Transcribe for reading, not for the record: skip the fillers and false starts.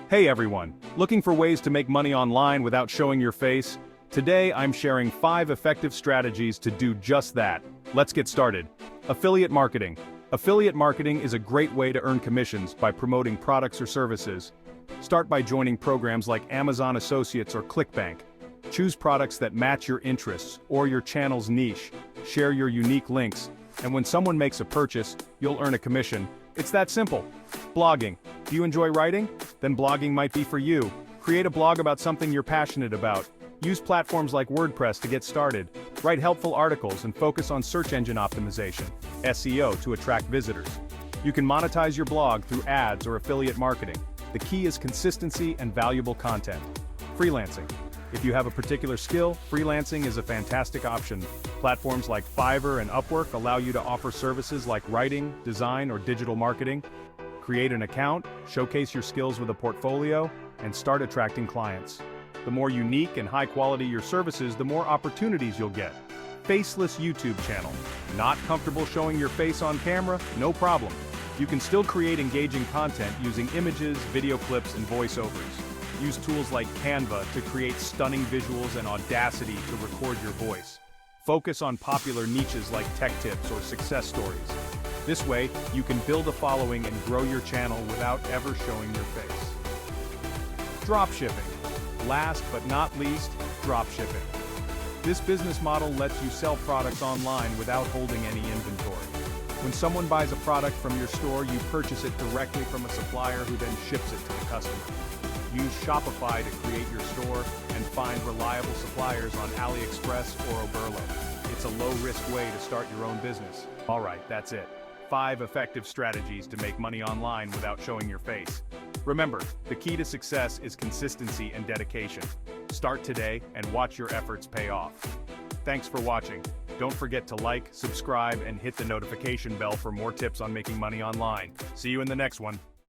Hey everyone, looking for ways to make money online without showing your face? Today I'm sharing 5 effective strategies to do just that. Let's get started. Affiliate marketing. Affiliate marketing is a great way to earn commissions by promoting products or services. Start by joining programs like Amazon Associates or ClickBank. Choose products that match your interests or your channel's niche. Share your unique links, and when someone makes a purchase, you'll earn a commission. It's that simple. Blogging. Do you enjoy writing? Then blogging might be for you. Create a blog about something you're passionate about. Use platforms like WordPress to get started. Write helpful articles and focus on search engine optimization, SEO, to attract visitors. You can monetize your blog through ads or affiliate marketing. The key is consistency and valuable content. Freelancing. If you have a particular skill, freelancing is a fantastic option. Platforms like Fiverr and Upwork allow you to offer services like writing, design, or digital marketing. Create an account, showcase your skills with a portfolio, and start attracting clients. The more unique and high quality your services, the more opportunities you'll get. Faceless YouTube channel. Not comfortable showing your face on camera? No problem. You can still create engaging content using images, video clips, and voiceovers. Use tools like Canva to create stunning visuals and Audacity to record your voice. Focus on popular niches like tech tips or success stories. This way, you can build a following and grow your channel without ever showing your face. Dropshipping. Last but not least, dropshipping. This business model lets you sell products online without holding any inventory. When someone buys a product from your store, you purchase it directly from a supplier who then ships it to the customer. Use Shopify to create your store and find reliable suppliers on AliExpress or Oberlo. It's a low-risk way to start your own business. Alright, that's it. 5 effective strategies to make money online without showing your face. Remember, the key to success is consistency and dedication. Start today and watch your efforts pay off. Thanks for watching. Don't forget to like, subscribe, and hit the notification bell for more tips on making money online. See you in the next one.